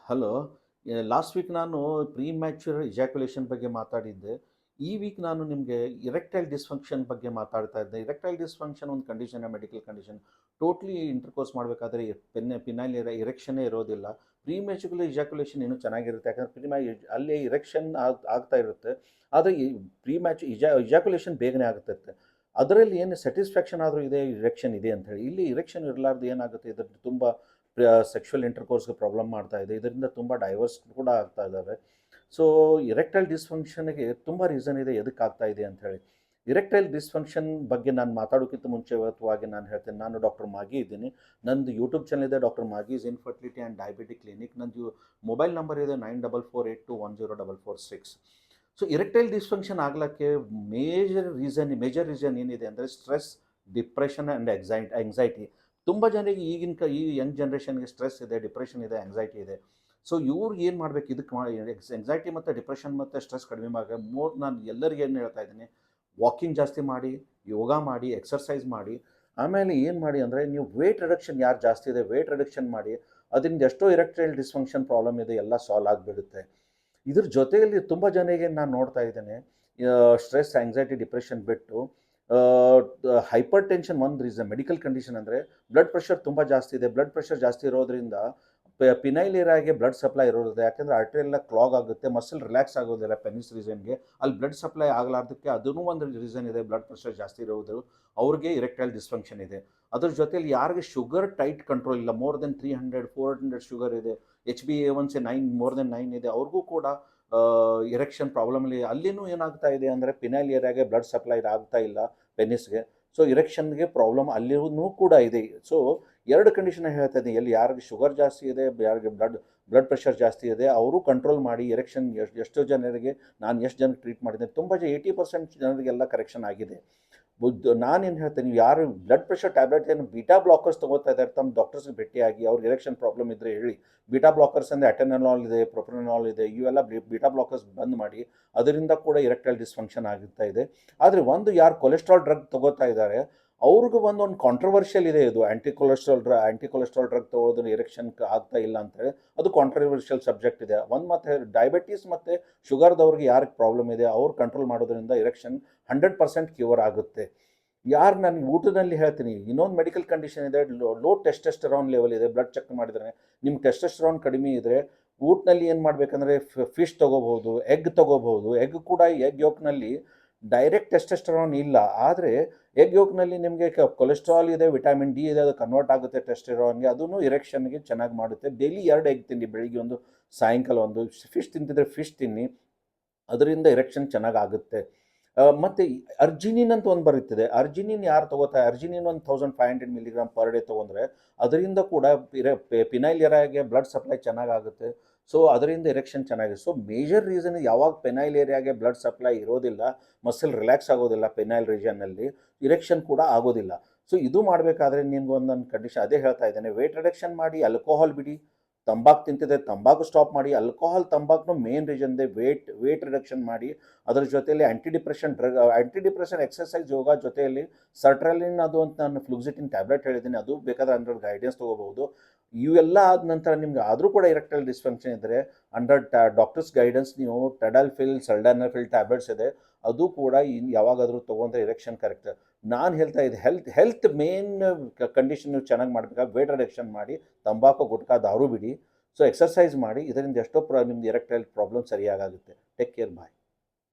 Hello. Last week ನಾನು pre mature ejaculation ಬಗ್ಗೆ ಮಾತಾಡಿದ್ದೆ. ಈ ವೀಕ್ ನಾನು ನಿಮಗೆ ಇರೆಕ್ಟೈಲ್ ಡಿಸ್ಫಂಕ್ಷನ್ ಬಗ್ಗೆ ಮಾತಾಡ್ತಾ ಇದ್ದೆ. ಇರೆಕ್ಟೈಲ್ ಡಿಸ್ಫಂಕ್ಷನ್ ಒಂದು condition, medical condition. Totally intercourse ಮಾಡಬೇಕಾದ್ರೆ ಪಿನೈಲ್ ಇರೆಕ್ಷನ್ನೇ ಇರೋದಿಲ್ಲ. ಪ್ರೀ ಮ್ಯಾಚ್ಯೂರ್ ಇಜಾಕ್ಯುಲೇಷನ್ ಇನ್ನೂ ಚೆನ್ನಾಗಿರುತ್ತೆ, ಯಾಕಂದರೆ ಅಲ್ಲಿ ಇರೆಕ್ಷನ್ ಆಗ್ತಾ ಇರುತ್ತೆ. ಆದರೆ ಈ ಪ್ರೀ ಮ್ಯಾಚ್ ಇಜಾಕ್ಯುಲೇಷನ್ ಬೇಗನೆ ಆಗುತ್ತೆ. ಅದರಲ್ಲಿ ಏನು ಸ್ಯಾಟಿಸ್ಫ್ಯಾಕ್ಷನ್ ಆದರೂ ಇದೆ, ಇರೆಕ್ಷನ್ ಇದೆ ಅಂತ ಹೇಳಿ. ಇಲ್ಲಿ ಇರೆಕ್ಷನ್ ಇರಲಾರ್ದು ಏನಾಗುತ್ತೆ, ಇದರಲ್ಲಿ ತುಂಬ ಸೆಕ್ಷುವಲ್ ಇಂಟರ್ಕೋರ್ಸ್ಗೆ ಪ್ರಾಬ್ಲಮ್ ಮಾಡ್ತಾ ಇದೆ. ಇದರಿಂದ ತುಂಬ ಡೈವರ್ಸ್ ಕೂಡ ಆಗ್ತಾ ಇದ್ದಾವೆ. ಸೊ ಇರೆಕ್ಟೈಲ್ ಡಿಸ್ಫಂಕ್ಷನ್ಗೆ ತುಂಬ ರೀಸನ್ ಇದೆ ಎದಕ್ಕೆ ಆಗ್ತಾ ಇದೆ ಅಂತ ಹೇಳಿ. ಇರೆಕ್ಟೈಲ್ ಡಿಸ್ಫಂಕ್ಷನ್ ಬಗ್ಗೆ ನಾನು ಮಾತಾಡೋಕ್ಕಿಂತ ಮುಂಚೆವಾಗಿ ನಾನು ಹೇಳ್ತೇನೆ, ನಾನು ಡಾಕ್ಟರ್ ಮಾಗಿ ಇದ್ದೀನಿ. ನಂದು ಯೂಟ್ಯೂಬ್ ಚಾನಲ್ ಇದೆ, doctor Magi's infertility and diabetic clinic. ನಂದು ಮೊಬೈಲ್ ನಂಬರ್ ಇದೆ 9448210466. ಸೊ ಇರೆಕ್ಟೈಲ್ ಡಿಸ್ಫಂಕ್ಷನ್ ಆಗ್ಲಿಕ್ಕೆ ಮೇಜರ್ ರೀಸನ್ ಏನಿದೆ ಅಂದರೆ ಸ್ಟ್ರೆಸ್, ಡಿಪ್ರೆಷನ್ ಆ್ಯಂಡ್ ಎಂಗ್ಸೈಟಿ. ತುಂಬ ಜನರಿಗೆ ಈ ಯಂಗ್ ಜನ್ರೇಷನ್ಗೆ ಸ್ಟ್ರೆಸ್ ಇದೆ, ಡಿಪ್ರೆಷನ್ ಇದೆ, ಎಂಗ್ಸೈಟಿ ಇದೆ. ಸೊ ಇವ್ರು ಏನು ಮಾಡಬೇಕು, ಇದಕ್ಕೆ ಎಂಗ್ಸೈಟಿ ಮತ್ತು ಡಿಪ್ರೆಷನ್ ಮತ್ತು ಸ್ಟ್ರೆಸ್ ಕಡಿಮೆ ನಾನು ಎಲ್ಲರಿಗೆ ಏನು ಹೇಳ್ತಾ ಇದ್ದೀನಿ, ವಾಕಿಂಗ್ ಜಾಸ್ತಿ ಮಾಡಿ, ಯೋಗ ಮಾಡಿ, ಎಕ್ಸರ್ಸೈಸ್ ಮಾಡಿ. ಆಮೇಲೆ ಏನು ಮಾಡಿ ಅಂದರೆ, ನೀವು ವೇಟ್ ರಿಡಕ್ಷನ್ ಯಾರು ಜಾಸ್ತಿ ಇದೆ ವೇಟ್ ರಿಡಕ್ಷನ್ ಮಾಡಿ. ಅದರಿಂದ ಎಷ್ಟೋ ಇರೆಕ್ಟೈಲ್ ಡಿಸ್ಫಂಕ್ಷನ್ ಪ್ರಾಬ್ಲಮ್ ಇದೆ ಎಲ್ಲ ಸಾಲ್ವ್ ಆಗಿಬಿಡುತ್ತೆ. ಇದ್ರ ಜೊತೆಯಲ್ಲಿ ತುಂಬ ಜನರಿಗೆ ನಾನು ನೋಡ್ತಾ ಇದ್ದೇನೆ, ಸ್ಟ್ರೆಸ್, ಆಂಗ್ಸೈಟಿ, ಡಿಪ್ರೆಷನ್ ಬಿಟ್ಟು ಹೈಪರ್ ಟೆನ್ಷನ್ ಒಂದು ರೀಸನ್. ಮೆಡಿಕಲ್ ಕಂಡೀಷನ್ ಅಂದರೆ ಬ್ಲಡ್ ಪ್ರೆಷರ್ ತುಂಬ ಜಾಸ್ತಿ ಇದೆ. ಬ್ಲಡ್ ಪ್ರೆಷರ್ ಜಾಸ್ತಿ ಇರೋದ್ರಿಂದ ಪಿನೈಲ್ ಏರಿಯಾಗೆ ಬ್ಲಡ್ ಸಪ್ಲೈ ಇರೋದಿಲ್ಲ, ಯಾಕೆಂದರೆ ಆರ್ಟರಿ ಎಲ್ಲ ಕ್ಲಾಗ್ ಆಗುತ್ತೆ, ಮಸಲ್ ರಿಲ್ಯಾಕ್ಸ್ ಆಗೋದಿಲ್ಲ ಪೆನಿಸ್ ರೀಸನ್ಗೆ. ಅಲ್ಲಿ ಬ್ಲಡ್ ಸಪ್ಲೈ ಆಗಲಾರ್ದಕ್ಕೆ ಅದೂ ಒಂದು ರೀಸನ್ ಇದೆ. ಬ್ಲಡ್ ಪ್ರೆಷರ್ ಜಾಸ್ತಿ ಇರೋದು ಅವ್ರಿಗೆ ಇರೆಕ್ಟೈಲ್ ಡಿಸ್ಫಂಕ್ಷನ್ ಇದೆ. ಅದ್ರ ಜೊತೆಯಲ್ಲಿ ಯಾರಿಗೆ ಶುಗರ್ ಟೈಟ್ ಕಂಟ್ರೋಲ್ ಇಲ್ಲ, ಮೋರ್ ದೆನ್ 300-400 ಶುಗರ್ ಇದೆ, HbA1c 9 ಮೋರ್ ದೆನ್ 9 ಇದೆ, ಅವ್ರಿಗೂ ಕೂಡ ಇರೆಕ್ಷನ್ ಪ್ರಾಬ್ಲಮಲ್ಲಿ ಅಲ್ಲಿನೂ ಏನಾಗ್ತಾ ಇದೆ ಅಂದರೆ ಪಿನೈಲ್ ಏರಿಯಾಗೆ ಬ್ಲಡ್ ಸಪ್ಲೈ ಆಗ್ತಾ ಇಲ್ಲ ಪೆನಿಸ್ಗೆ. ಸೊ ಇರೆಕ್ಷನ್ಗೆ ಪ್ರಾಬ್ಲಮ್ ಅಲ್ಲಿನೂ ಕೂಡ ಇದೆ. ಸೊ ಎರಡು ಕಂಡೀಷನ್ ಹೇಳ್ತಾ ಇದ್ದೀನಿ, ಯಾರಿಗೆ ಶುಗರ್ ಜಾಸ್ತಿ ಇದೆ, ಯಾರಿಗೆ ಬ್ಲಡ್ ಪ್ರೆಷರ್ ಜಾಸ್ತಿ ಇದೆ, ಅವರು ಕಂಟ್ರೋಲ್ ಮಾಡಿ. ಇರೆಕ್ಷನ್ ಎಷ್ಟೋ ಜನರಿಗೆ ಎಷ್ಟು ಜನಕ್ಕೆ ಟ್ರೀಟ್ ಮಾಡಿದ್ದೀನಿ, ತುಂಬ 80% ಜನರಿಗೆಲ್ಲ ಕರೆಕ್ಷನ್ ಆಗಿದೆ. ನಾನೇನು ಹೇಳ್ತೇನೆ, ಯಾರು ಬ್ಲಡ್ ಪ್ರೆಷರ್ ಟ್ಯಾಬ್ಲೆಟ್ ಏನು ಬೀಟಾ ಬ್ಲಾಕರ್ಸ್ ತೊಗೋತಾ ಇದ್ದಾರೆ, ತಮ್ಮ ಡಾಕ್ಟರ್ಸ್ಗೆ ಭೇಟಿಯಾಗಿ ಅವ್ರಿಗೆ ಇರೆಕ್ಷನ್ ಪ್ರಾಬ್ಲಮ್ ಇದ್ದರೆ ಹೇಳಿ. ಬೀಟಾ ಬ್ಲಾಕರ್ಸ್ ಅಂದರೆ ಅಟೆನಲಾಲ್ ಇದೆ, ಪ್ರೊಪ್ರನಲಾಲ್ ಇದೆ, ಇವೆಲ್ಲ ಬೀಟಾ ಬ್ಲಾಕರ್ಸ್ ಬಂದ್ ಮಾಡಿ. ಅದರಿಂದ ಕೂಡ ಇರೆಕ್ಟೈಲ್ ಡಿಸ್ಫಂಕ್ಷನ್ ಆಗುತ್ತಾ ಇದೆ. ಆದರೆ ಯಾರು ಕೊಲೆಸ್ಟ್ರಾಲ್ ಡ್ರಗ್ ತೊಗೋತಾ ಇದ್ದಾರೆ ಅವ್ರಿಗೂ ಒಂದು ಕಾಂಟ್ರವರ್ಷಿಯಲ್ ಇದೆ. ಇದು ಆ್ಯಂಟಿ ಕೊಲೆಸ್ಟ್ರಾಲ್ ಡ್ರಗ್ ತೊಗೊಳೋದ್ರೆ ಇರೆಕ್ಷನ್ ಆಗ್ತಾ ಇಲ್ಲ ಅಂತೇಳಿ ಅದು ಕಾಂಟ್ರವರ್ಷಿಯಲ್ ಸಬ್ಜೆಕ್ಟ್ ಇದೆ. ಮತ್ತು ಡಯಾಬಿಟೀಸ್ ಮತ್ತು ಶುಗರ್ದವ್ರಿಗೆ ಯಾರಿಗೆ ಪ್ರಾಬ್ಲಮ್ ಇದೆ ಅವ್ರು ಕಂಟ್ರೋಲ್ ಮಾಡೋದ್ರಿಂದ ಇರೆಕ್ಷನ್ 100% ಕ್ಯೂರ್ ಆಗುತ್ತೆ. ಯಾರು ನಾನು ಊಟದಲ್ಲಿ ಹೇಳ್ತೀನಿ, ಇನ್ನೊಂದು ಮೆಡಿಕಲ್ ಕಂಡೀಷನ್ ಇದೆ, ಲೋ ಟೆಸ್ಟೆಸ್ಟೆರಾನ್ ಲೆವೆಲ್ ಇದೆ. ಬ್ಲಡ್ ಚೆಕ್ ಮಾಡಿದ್ರೆ ನಿಮ್ಮ ಟೆಸ್ಟೆಸ್ಟೆರಾನ್ ಕಡಿಮೆ ಇದ್ದರೆ ಊಟದಲ್ಲಿ ಏನು ಮಾಡಬೇಕಂದ್ರೆ ಫಿಶ್ ತೊಗೋಬಹುದು, ಎಗ್ ತೊಗೋಬಹುದು. ಎಗ್ ಕೂಡ ಎಗ್ ಯೋಕ್ನಲ್ಲಿ ಡೈರೆಕ್ಟ್ ಟೆಸ್ಟೆಸ್ಟೆರಾನ್ ಇಲ್ಲ, ಆದರೆ ಎಗ್ ಯೋಕ್ನಲ್ಲಿ ನಿಮಗೆ ಕೊಲೆಸ್ಟ್ರಾಲ್ ಇದೆ, ವಿಟಮಿನ್ ಡಿ ಇದೆ, ಅದು ಕನ್ವರ್ಟ್ ಆಗುತ್ತೆ ಟೆಸ್ಟೆರಾನ್ಗೆ, ಅದೂ ಇರೆಕ್ಷನ್ಗೆ ಚೆನ್ನಾಗಿ ಮಾಡುತ್ತೆ. ಡೈಲಿ 2 ಎಗ್ ತಿನ್ನಿ, ಬೆಳಿಗ್ಗೆ ಒಂದು, ಸಾಯಂಕಾಲ ಒಂದು. ಫಿಶ್ ತಿಂತಿದ್ರೆ ಫಿಶ್ ತಿನ್ನಿ, ಅದರಿಂದ ಇರೆಕ್ಷನ್ ಚೆನ್ನಾಗಾಗುತ್ತೆ. ಮತ್ತು ಅರ್ಜಿನಿನ್ ಅಂತ ಒಂದು ಬರುತ್ತದೆ. ಅರ್ಜಿನಿನ್ ಯಾರು ತೊಗೋತಾರೆ, ಅರ್ಜಿನಿನ್ 1500 mg ಪರ್ ಡೇ ತೊಗೊಂಡ್ರೆ ಅದರಿಂದ ಕೂಡ ಪಿನೈಲ್ ಏರಿಯಾಗೆ ಬ್ಲಡ್ ಸಪ್ಲೈ ಚೆನ್ನಾಗಾಗುತ್ತೆ. ಸೊ ಅದರಿಂದ ಇರೆಕ್ಷನ್ ಚೆನ್ನಾಗಿದೆ. ಸೊ ಮೇಜರ್ ರೀಸನ್ ಯಾವಾಗ ಪೆನೈಲ್ ಏರಿಯಾಗೆ ಬ್ಲಡ್ ಸಪ್ಲೈ ಇರೋದಿಲ್ಲ, ಮಸಲ್ ರಿಲ್ಯಾಕ್ಸ್ ಆಗೋದಿಲ್ಲ ಪೆನೈಲ್ ರೀಜನ್ನಲ್ಲಿ, ಇರೆಕ್ಷನ್ ಕೂಡ ಆಗೋದಿಲ್ಲ. ಸೊ ಇದು ಮಾಡಬೇಕಾದ್ರೆ ನಿಮ್ಗೊಂದೊಂದು ಕಂಡೀಷನ್ ಅದೇ ಹೇಳ್ತಾ ಇದ್ದೇನೆ, ವೇಟ್ ರಿಡಕ್ಷನ್ ಮಾಡಿ, ಆಲ್ಕೋಹಾಲ್ ಬಿಡಿ. ತಂಬಾಕು ತಿಂತಿದೆ, ತಂಬಾಕು ಸ್ಟಾಪ್ ಮಾಡಿ. ತಂಬಾಕು ಮೇನ್ ರೀಸನ್ ಇದೆ. ವೇಟ್ ರಿಡಕ್ಷನ್ ಮಾಡಿ. ಅದರ ಜೊತೆಯಲ್ಲಿ ಆ್ಯಂಟಿ ಡಿಪ್ರೆಷನ್ ಎಕ್ಸರ್ಸೈಸ್, ಯೋಗ ಜೊತೆಯಲ್ಲಿ ಸರ್ಟ್ರಲಿನ್ ಅದು ಅಂತ ನಾನು ಫ್ಲೂಕ್ಸಿಟಿನ್ ಟ್ಯಾಬ್ಲೆಟ್ ಹೇಳಿದ್ದೀನಿ, ಅದು ಬೇಕಾದ್ರೆ ಅಂಡರ್ ಗೈಡೆನ್ಸ್ ತೊಗೋಬಹುದು. ಇವೆಲ್ಲ ಆದ ನಂತರ ನಿಮ್ಗೆ ಆದರೂ ಕೂಡ ಇರೆಕ್ಟೈಲ್ ಡಿಸ್ಫಂಕ್ಷನ್ ಇದ್ದರೆ ಅಂಡರ್ ಡಾಕ್ಟರ್ಸ್ ಗೈಡೆನ್ಸ್ ನೀವು ಸಲ್ಡಾನಫಿಲ್ ಟ್ಯಾಬ್ಲೆಟ್ಸ್ ಇದೆ, ಅದು ಕೂಡ ಯಾವಾಗಾದರೂ ತೊಗೊಂಡ್ರೆ ಇರೆಕ್ಷನ್ ಕರೆಕ್ಟ್. ನಾನು ಹೇಳ್ತಾ ಇದ್ದೆ, ಹೆಲ್ತ್ ಮೇನ್ ಕಂಡೀಷನ್ ನೀವು ಚೆನ್ನಾಗಿ ಮಾಡಬೇಕಾಗಿ ವೇಟ್ ರಿಡಕ್ಷನ್ ಮಾಡಿ, ತಂಬಾಕು, ಗುಟ್ಕಾ, ದಾರು ಬಿಡಿ. ಸೊ ಎಕ್ಸರ್ಸೈಸ್ ಮಾಡಿ. ಇದರಿಂದ ಎಷ್ಟೋ ನಿಮ್ದು ಇರೆಕ್ಟೈಲ್ ಪ್ರಾಬ್ಲಮ್ ಸರಿಯಾಗುತ್ತೆ. ಟೇಕ್ ಕೇರ್, ಬಾಯ್.